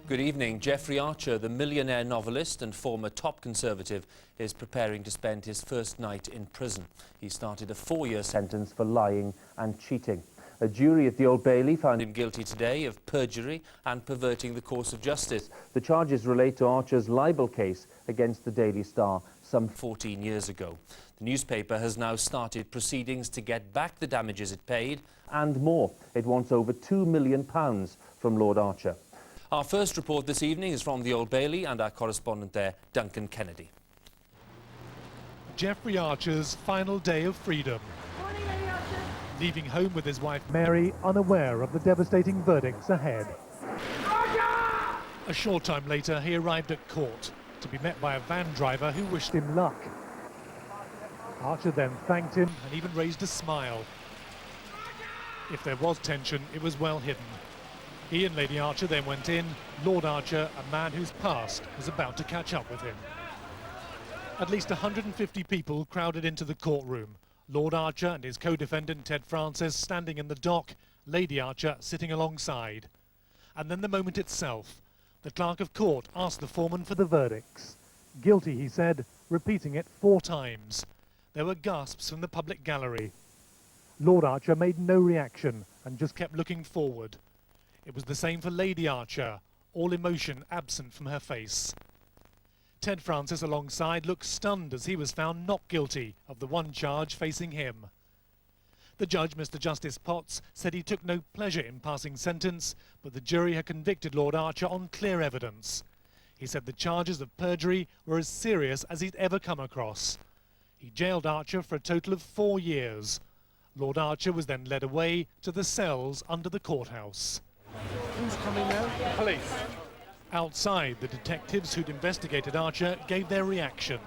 Good evening. Jeffrey Archer, the millionaire novelist and former top Conservative, is preparing to spend his first night in prison. He started a 4-year sentence for lying and cheating. A jury at the Old Bailey found him guilty today of perjury and perverting the course of justice. The charges relate to Archer's libel case against the Daily Star some 14 years ago. The newspaper has now started proceedings to get back the damages it paid and more. It wants over £2 million from Lord Archer. Our first report this evening is from the Old Bailey and our correspondent there, Duncan Kennedy. Jeffrey Archer's final day of freedom. Morning, Lady Archer. Leaving home with his wife Mary, unaware of the devastating verdicts ahead. Archer! A short time later, he arrived at court to be met by a van driver who wished him luck. Archer then thanked him and even raised a smile. If there was tension, it was well hidden. He and Lady Archer then went in. Lord Archer, a man whose past was about to catch up with him. At least 150 people crowded into the courtroom. Lord Archer and his co-defendant Ted Francis standing in the dock, Lady Archer sitting alongside. And then the moment itself. The clerk of court asked the foreman for the verdicts. Guilty, he said, repeating it 4 times. There were gasps from the public gallery. Lord Archer made no reaction and just kept looking forward. It was the same for Lady Archer, all emotion absent from her face. Ted Francis alongside looked stunned as he was found not guilty of the one charge facing him. The judge, Mr. Justice Potts, said he took no pleasure in passing sentence, but the jury had convicted Lord Archer on clear evidence. He said the charges of perjury were as serious as he'd ever come across. He jailed Archer for a total of 4 years. Lord Archer was then led away to the cells under the courthouse. Who's coming now? Police. Outside, the detectives who'd investigated Archer gave their reaction.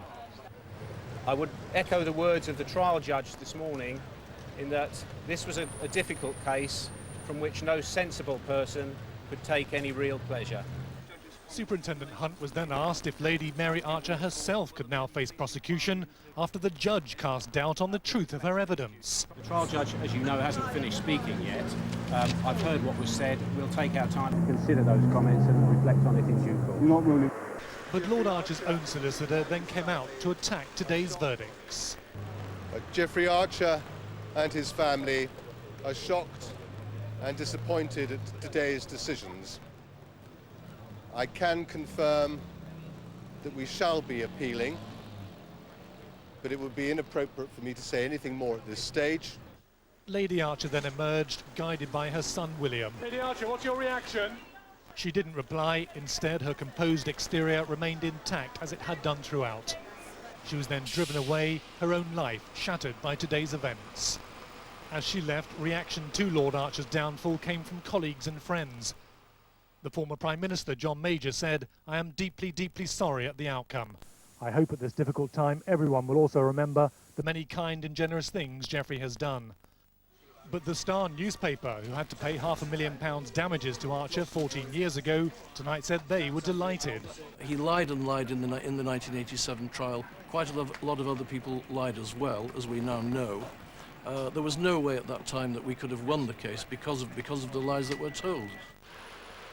I would echo the words of the trial judge this morning in that this was a difficult case from which no sensible person could take any real pleasure. Superintendent Hunt was then asked if Lady Mary Archer herself could now face prosecution after the judge cast doubt on the truth of her evidence. The trial judge, as you know, hasn't finished speaking yet. I've heard what was said. We'll take our time to consider those comments and reflect on it in due course. Not really. But Lord Archer's own solicitor then came out to attack today's verdicts. Jeffrey Archer and his family are shocked and disappointed at today's decisions. I can confirm that we shall be appealing, but it would be inappropriate for me to say anything more at this stage. Lady Archer then emerged, guided by her son William. Lady Archer, what's your reaction? She didn't reply. Instead, her composed exterior remained intact as it had done throughout. She was then driven away, her own life shattered by today's events. As she left, reaction to Lord Archer's downfall came from colleagues and friends. The former Prime Minister, John Major, said, "I am deeply, deeply sorry at the outcome. I hope at this difficult time everyone will also remember the many kind and generous things Jeffrey has done." But the Star newspaper, who had to pay £500,000 damages to Archer 14 years ago, tonight said they were delighted. He lied and lied in the 1987 trial. Quite a lot of other people lied as well, as we now know. There was no way at that time that we could have won the case because of the lies that were told.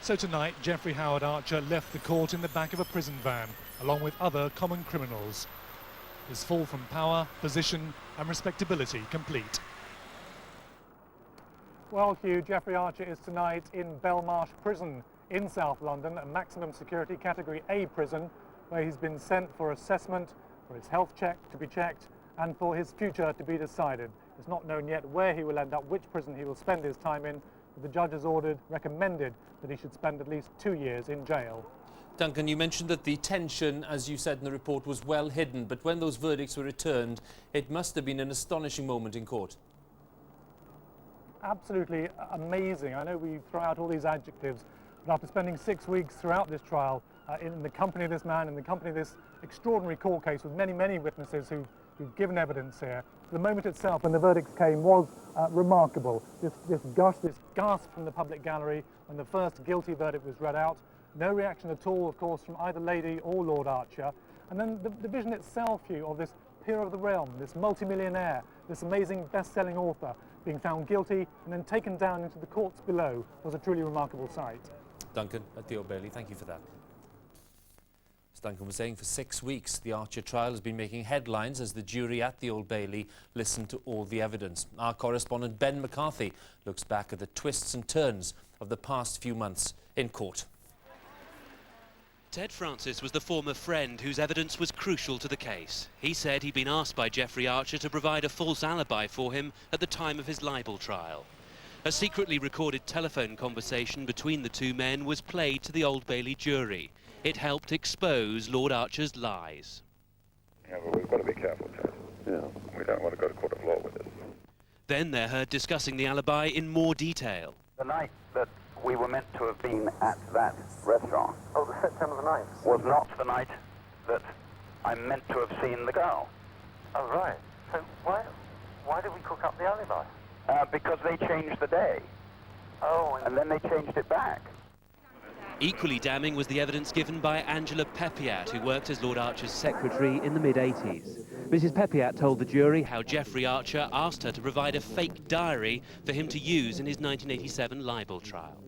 So tonight, Jeffrey Howard Archer left the court in the back of a prison van, along with other common criminals. His fall from power, position and respectability complete. Well, Hugh, Jeffrey Archer is tonight in Belmarsh Prison in South London, a maximum security Category A prison, where he's been sent for assessment, for his health check to be checked, and for his future to be decided. It's not known yet where he will end up, which prison he will spend his time in, but the judge has recommended that he should spend at least 2 years in jail. Duncan, you mentioned that the tension, as you said in the report, was well hidden, but when those verdicts were returned, it must have been an astonishing moment in court. Absolutely amazing. I know we throw out all these adjectives, but after spending 6 weeks throughout this trial, in the company of this man, in the company of this extraordinary court case with many, many witnesses who've given evidence here, the moment itself when the verdicts came was remarkable. This gasp from the public gallery when the first guilty verdict was read out. No reaction at all, of course, from either Lady or Lord Archer. And then the vision itself, Hugh, of this peer of the realm, this multimillionaire, this amazing best-selling author being found guilty and then taken down into the courts below was a truly remarkable sight. Duncan at the Old Bailey, thank you for that. As Duncan was saying, for 6 weeks, the Archer trial has been making headlines as the jury at the Old Bailey listened to all the evidence. Our correspondent Ben McCarthy looks back at the twists and turns of the past few months in court. Ted Francis was the former friend whose evidence was crucial to the case. He said he'd been asked by Jeffrey Archer to provide a false alibi for him at the time of his libel trial. A secretly recorded telephone conversation between the two men was played to the Old Bailey jury. It helped expose Lord Archer's lies. Yeah, well, we've got to be careful, Ted. Yeah. We don't want to go to court of law with this. Then they're heard discussing the alibi in more detail. The night that we were meant to have been at that restaurant. Oh, the September the 9th? Was not the night that I meant to have seen the girl. Oh, right. So why did we cook up the alibi? Because they changed the day. Oh, and then they changed it back. Equally damning was the evidence given by Angela Pepiat, who worked as Lord Archer's secretary in the mid-80s. Mrs. Pepiat told the jury how Jeffrey Archer asked her to provide a fake diary for him to use in his 1987 libel trial.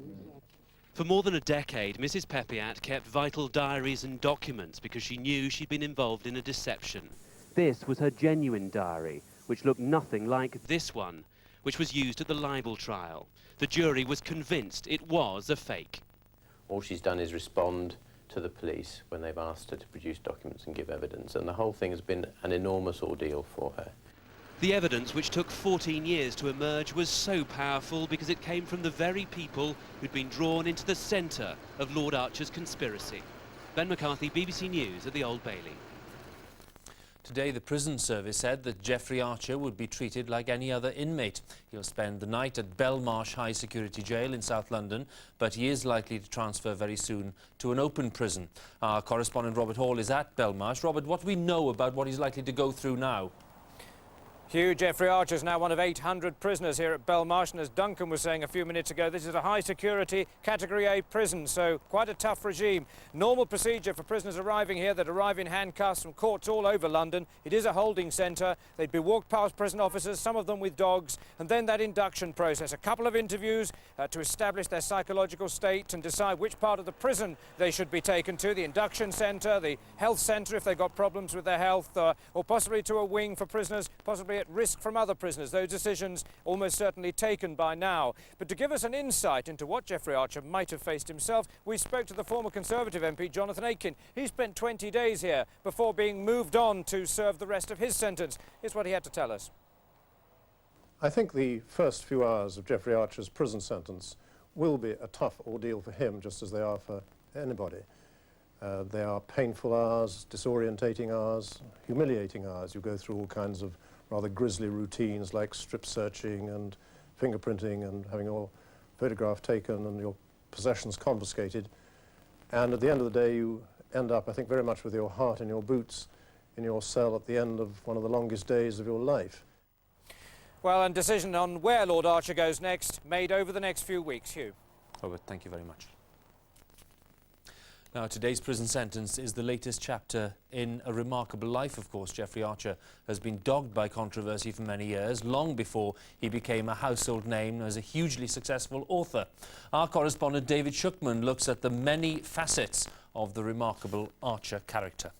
For more than a decade, Mrs. Pepiat kept vital diaries and documents because she knew she'd been involved in a deception. This was her genuine diary, which looked nothing like this one, which was used at the libel trial. The jury was convinced it was a fake. All she's done is respond to the police when they've asked her to produce documents and give evidence, and the whole thing has been an enormous ordeal for her. The evidence, which took 14 years to emerge, was so powerful because it came from the very people who'd been drawn into the centre of Lord Archer's conspiracy. Ben McCarthy, BBC News at the Old Bailey. Today, the prison service said that Jeffrey Archer would be treated like any other inmate. He'll spend the night at Belmarsh High Security Jail in South London, but he is likely to transfer very soon to an open prison. Our correspondent Robert Hall is at Belmarsh. Robert, what do we know about what he's likely to go through now? Hugh, Jeffrey Archer is now one of 800 prisoners here at Belmarsh, and as Duncan was saying a few minutes ago, this is a high-security Category A prison, so quite a tough regime. Normal procedure for prisoners arriving here that arrive in handcuffs from courts all over London. It is a holding centre. They'd be walked past prison officers, some of them with dogs, and then that induction process. A couple of interviews to establish their psychological state and decide which part of the prison they should be taken to, the induction centre, the health centre if they've got problems with their health, or possibly to a wing for prisoners, possibly at risk from other prisoners. Those decisions almost certainly taken by now. But to give us an insight into what Jeffrey Archer might have faced himself, we spoke to the former Conservative MP, Jonathan Aitken. He spent 20 days here before being moved on to serve the rest of his sentence. Here's what he had to tell us. I think the first few hours of Jeffrey Archer's prison sentence will be a tough ordeal for him, just as they are for anybody. They are painful hours, disorientating hours, humiliating hours. You go through all kinds of rather grisly routines like strip searching and fingerprinting and having your photograph taken and your possessions confiscated. And at the end of the day, you end up, I think, very much with your heart in your boots in your cell at the end of one of the longest days of your life. Well, and decision on where Lord Archer goes next made over the next few weeks. Hugh. Robert, thank you very much. Now, today's prison sentence is the latest chapter in a remarkable life, of course. Jeffrey Archer has been dogged by controversy for many years, long before he became a household name as a hugely successful author. Our correspondent David Shookman looks at the many facets of the remarkable Archer character.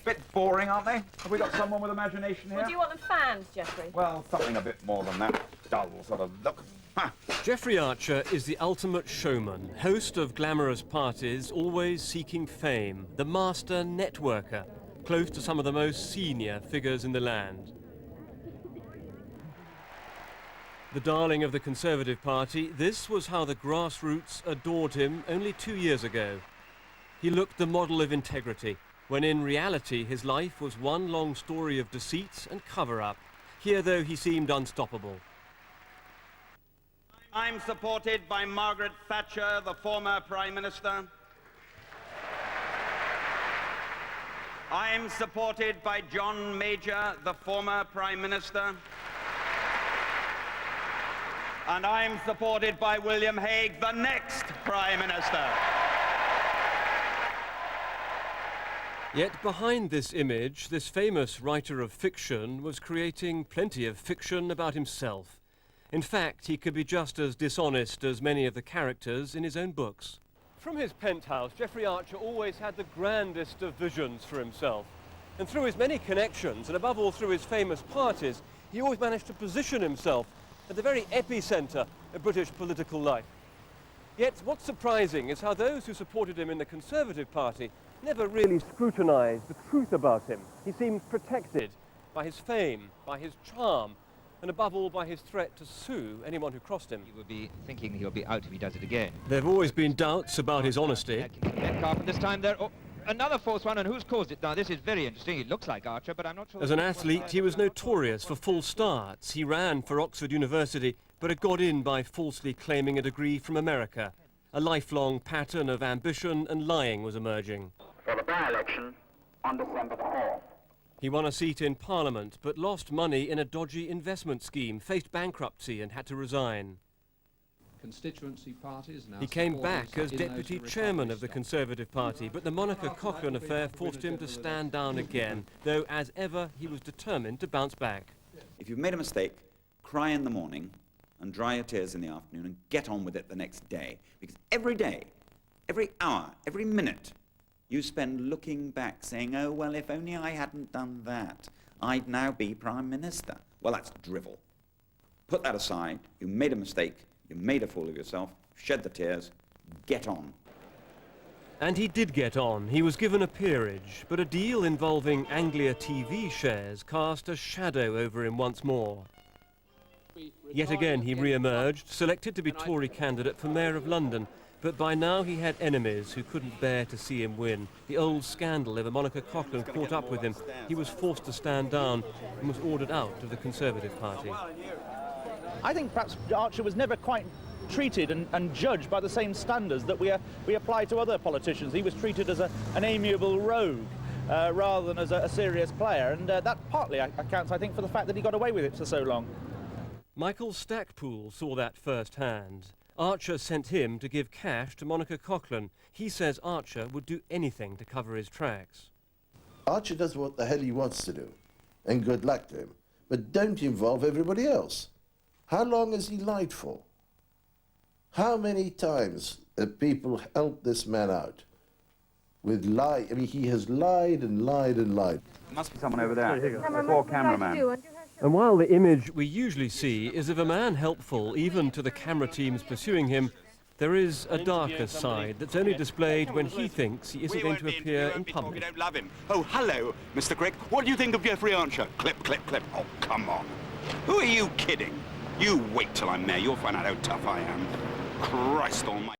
Bit boring, aren't they? Have we got someone with imagination here? Well, do you want them fans, Jeffrey? Well, something a bit more than that. Dull sort of look. Jeffrey Archer is the ultimate showman, host of glamorous parties, always seeking fame, the master networker, close to some of the most senior figures in the land. The darling of the Conservative Party, this was how the grassroots adored him only 2 years ago. He looked the model of integrity, when in reality his life was one long story of deceit and cover-up. Here, though, he seemed unstoppable. I'm supported by Margaret Thatcher, the former Prime Minister. I'm supported by John Major, the former Prime Minister. And I'm supported by William Hague, the next Prime Minister. Yet behind this image, this famous writer of fiction was creating plenty of fiction about himself. In fact, he could be just as dishonest as many of the characters in his own books. From his penthouse, Jeffrey Archer always had the grandest of visions for himself. And through his many connections, and above all through his famous parties, he always managed to position himself at the very epicentre of British political life. Yet what's surprising is how those who supported him in the Conservative Party never really scrutinised the truth about him. He seemed protected by his fame, by his charm, and above all by his threat to sue anyone who crossed him. He will be thinking he'll be out if he does it again. There have always been doubts about his honesty. Metcalf, and this time there... Oh, another false one, and who's caused it? Now, this is very interesting. It looks like Archer, but I'm not sure... As an athlete, he was notorious for false starts. He ran for Oxford University, but had got in by falsely claiming a degree from America. A lifelong pattern of ambition and lying was emerging. For the by-election on December the 4th. He won a seat in Parliament, but lost money in a dodgy investment scheme, faced bankruptcy and had to resign. Constituency parties now he came back as deputy chairman of the Conservative Party, but the Monica Cochran affair forced him to stand down again, though, as ever, he was determined to bounce back. If you've made a mistake, cry in the morning and dry your tears in the afternoon and get on with it the next day. Because every day, every hour, every minute, you spend looking back saying, oh, well, if only I hadn't done that, I'd now be Prime Minister. Well, that's drivel. Put that aside. You made a mistake. You made a fool of yourself. Shed the tears. Get on. And he did get on. He was given a peerage, but a deal involving Anglia TV shares cast a shadow over him once more. Yet again he re-emerged, selected to be Tory candidate for Mayor of London, but by now he had enemies who couldn't bear to see him win. The old scandal over Monica Cochran caught up with him. He was forced to stand down and was ordered out of the Conservative Party. I think perhaps Archer was never quite treated and judged by the same standards that we apply to other politicians. He was treated as an amiable rogue rather than as a serious player, and that partly accounts, I think, for the fact that he got away with it for so long. Michael Stackpool saw that firsthand. Archer sent him to give cash to Monica Cochran. He says Archer would do anything to cover his tracks. Archer does what the hell he wants to do, and good luck to him. But don't involve everybody else. How long has he lied for? How many times have people helped this man out with lie? I mean, he has lied and lied and lied. Must be someone over there. The poor cameraman. And while the image we usually see is of a man helpful even to the camera teams pursuing him, there is a darker side that's only displayed when he thinks he isn't going to appear in public. We don't love him. Oh, hello, Mr. Crick. What do you think of Jeffrey Archer? Clip, clip, clip. Oh, come on. Who are you kidding? You wait till I'm mayor. You'll find out how tough I am. Christ almighty.